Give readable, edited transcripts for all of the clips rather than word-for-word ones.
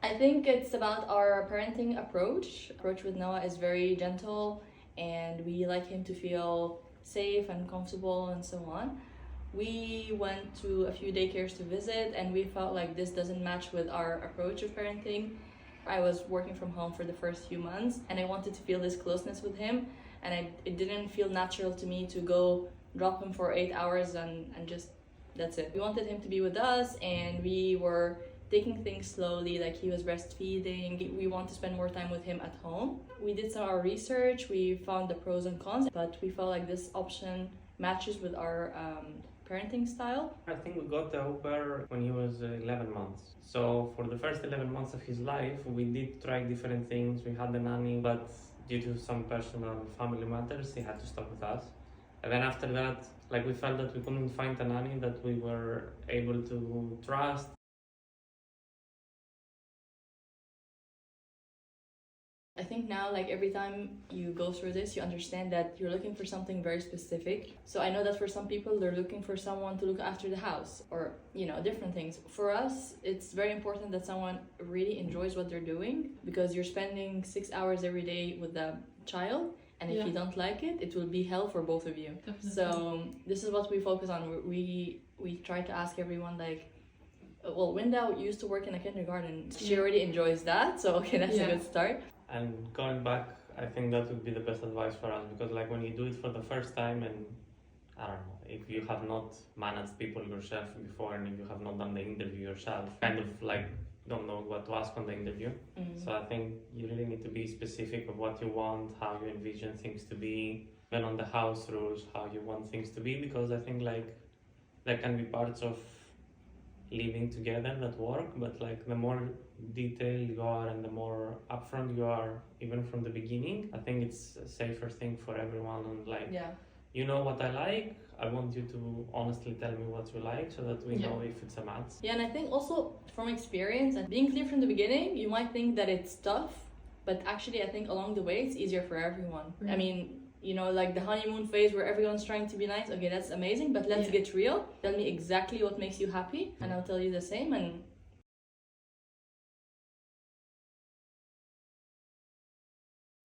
I think it's about our parenting approach. Approach with Noah is very gentle, and we like him to feel safe and comfortable and so on. We went to a few daycares to visit, and we felt like this doesn't match with our approach of parenting. I was working from home for the first few months, and I wanted to feel this closeness with him, and it didn't feel natural to me to go drop him for 8 hours and just that's it. We wanted him to be with us, and we were taking things slowly, like he was breastfeeding. We want to spend more time with him at home. We did some of our research, we found the pros and cons, but we felt like this option matches with our parenting style. I think we got the au pair when he was 11 months. So for the first 11 months of his life, we did try different things. We had the nanny, but due to some personal family matters, he had to stop with us. And then after that, like we felt that we couldn't find a nanny that we were able to trust. I think now, like every time you go through this, you understand that you're looking for something very specific. So I know that for some people, they're looking for someone to look after the house or, different things. For us, it's very important that someone really enjoys what they're doing, because you're spending 6 hours every day with the child. And if you don't like it, it will be hell for both of you. Definitely. So this is what we focus on. We try to ask everyone, like, well, Winda used to work in a kindergarten. She already enjoys that. So, okay, that's a good start. And going back, I think that would be the best advice for us, because like when you do it for the first time, and I don't know, if you have not managed people yourself before, and if you have not done the interview yourself, kind of like don't know what to ask on the interview. So I think you really need to be specific of what you want, how you envision things to be, then on the house rules, how you want things to be, because I think like there can be parts of living together that work, but like the more detailed you are and the more upfront you are, even from the beginning, I think it's a safer thing for everyone. And like, you know what I like, I want you to honestly tell me what you like, so that we know if it's a match. Yeah, and I think also from experience and being clear from the beginning, you might think that it's tough, but actually I think along the way it's easier for everyone. I mean, like the honeymoon phase where everyone's trying to be nice, okay, that's amazing, but let's get real. Tell me exactly what makes you happy, and I'll tell you the same. And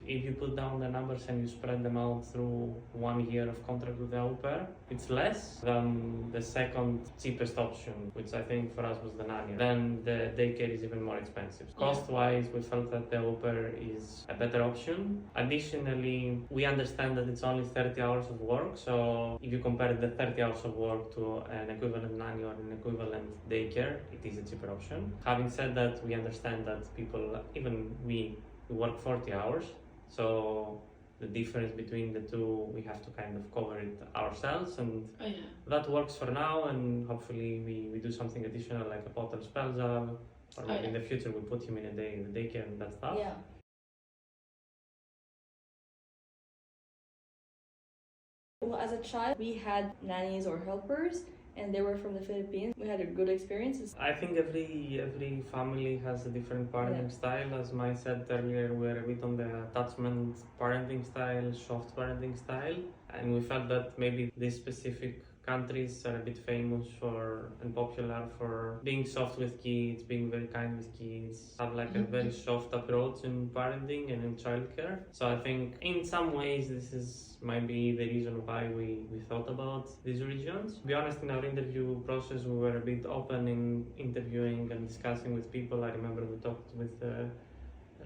if you put down the numbers and you spread them out through 1 year of contract with the au pair, it's less than the second cheapest option, which I think for us was the nanny. Then the daycare is even more expensive. Cost-wise, we felt that the au pair is a better option. Additionally, we understand that it's only 30 hours of work, so if you compare the 30 hours of work to an equivalent nanny or an equivalent daycare, it is a cheaper option. Having said that, we understand that people, even we work 40 hours. So the difference between the two, we have to kind of cover it ourselves, and that works for now. And hopefully we do something additional, like a pot and spell job, or maybe in the future we put him in a day in the daycare and that stuff. Well, as a child, we had nannies or helpers, and they were from the Philippines. We had a good experiences. I think every family has a different parenting style. As Mai said earlier, we're a bit on the attachment parenting style, soft parenting style, and we felt that maybe these specific countries are a bit famous for and popular for being soft with kids, being very kind with kids, have like a very soft approach in parenting and in childcare. So I think in some ways this might be the reason why we thought about these regions. To be honest, in our interview process, we were a bit open in interviewing and discussing with people. I remember we talked with a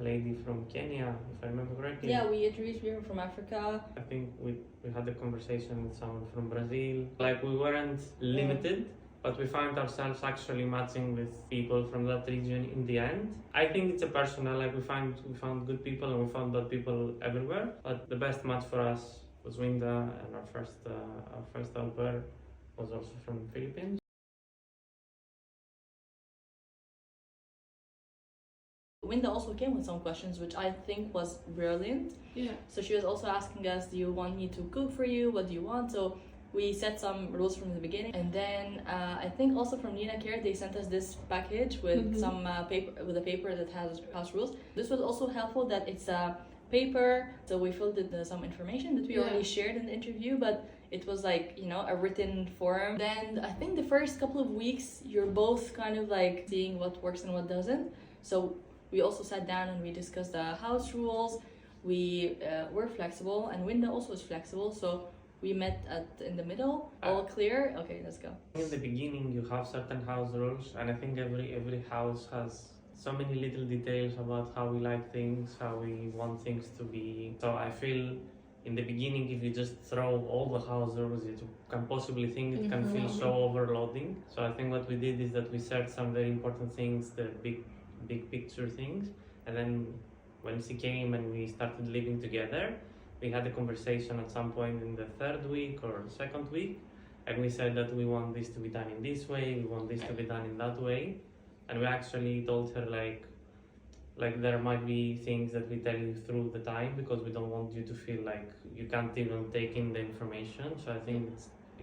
lady from Kenya, if I remember correctly. Yeah, we interviewed people from Africa. I think we had a conversation with someone from Brazil. Like, we weren't limited, but we found ourselves actually matching with people from that region in the end. I think it's a personal, like we found good people and we found bad people everywhere, but the best match for us was Winda, and our first au pair was also from the Philippines. Winda also came with some questions, which I think was brilliant. So she was also asking us, do you want me to cook for you? What do you want? So we set some rules from the beginning. And then I think also from ㅤNina.care, they sent us this package with some a paper that has house rules. This was also helpful that it's a paper. So we filled in some information that we already shared in the interview, but it was like, a written form. Then I think the first couple of weeks, you're both kind of like seeing what works and what doesn't. So we also sat down and we discussed the house rules. We were flexible, and Winda also is flexible, so we met in the middle. All clear? Okay, let's go. In the beginning, you have certain house rules, and I think every house has so many little details about how we like things, how we want things to be. So I feel in the beginning, if you just throw all the house rules you can possibly think, it can feel so overloading. So I think what we did is that we set some very important things, the big picture things, and then when she came and we started living together, we had a conversation at some point in the third week or second week, and we said that we want this to be done in this way, we want this to be done in that way, and we actually told her like there might be things that we tell you through the time because we don't want you to feel like you can't even take in the information. So I think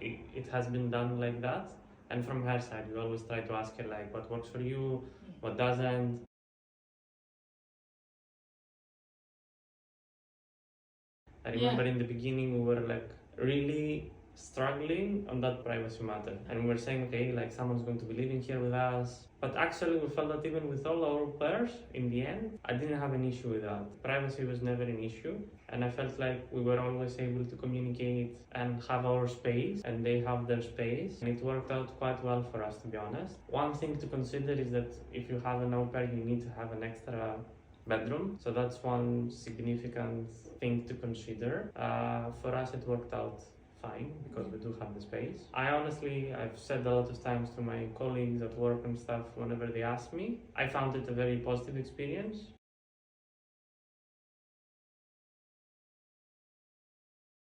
it has been done like that, and from her side we always try to ask her like what works for you, what doesn't. I remember in the beginning we were like really struggling on that privacy matter, and we were saying, okay, like someone's going to be living here with us, but actually we felt that even with all our pairs, in the end, I didn't have an issue with that. Privacy was never an issue, and I felt like we were always able to communicate and have our space, and they have their space, and it worked out quite well for us, to be honest. One thing to consider is that if you have an au pair, you need to have an extra bedroom, so that's one significant thing to consider. For us it worked out fine because we do have the space. I've said a lot of times to my colleagues at work and stuff, whenever they ask me, I found it a very positive experience.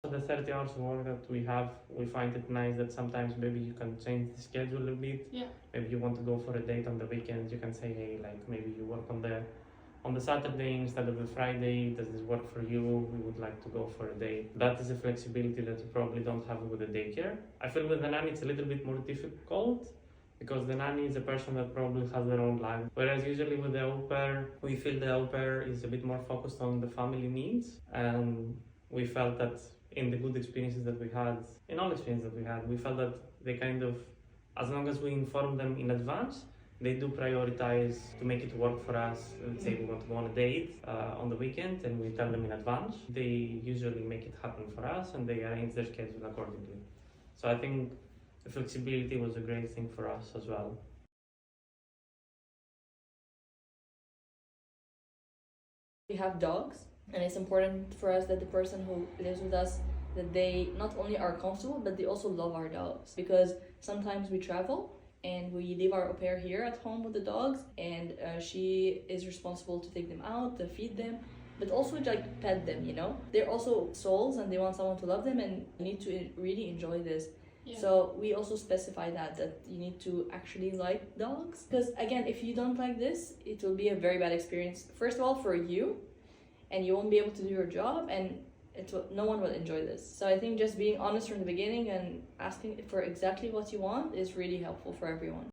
The 30 hours of work that we have, we find it nice that sometimes maybe you can change the schedule a bit. Maybe you want to go for a date on the weekends, you can say, hey, like maybe you work on the Saturday instead of the Friday. Does this work for you? We would like to go for a date. That is a flexibility that you probably don't have with the daycare. I feel with the nanny it's a little bit more difficult because the nanny is a person that probably has their own life. Whereas usually with the au pair, we feel the au pair is a bit more focused on the family needs, and we felt that in the good experiences that we had, in all experiences that we had, we felt that they kind of, as long as we inform them in advance, they do prioritize to make it work for us. Let's say we want to go on a date on the weekend and we tell them in advance. They usually make it happen for us and they arrange their schedule accordingly. So I think the flexibility was a great thing for us as well. We have dogs, and it's important for us that the person who lives with us, that they not only are comfortable, but they also love our dogs. Because sometimes we travel and we leave our au pair here at home with the dogs, and she is responsible to take them out, to feed them, but also like pet them, you know? They're also souls and they want someone to love them, and you need to really enjoy this. So we also specify that you need to actually like dogs. Because again, if you don't like this, it will be a very bad experience. First of all, for you, and you won't be able to do your job, and no one will enjoy this. So I think just being honest from the beginning and asking for exactly what you want is really helpful for everyone.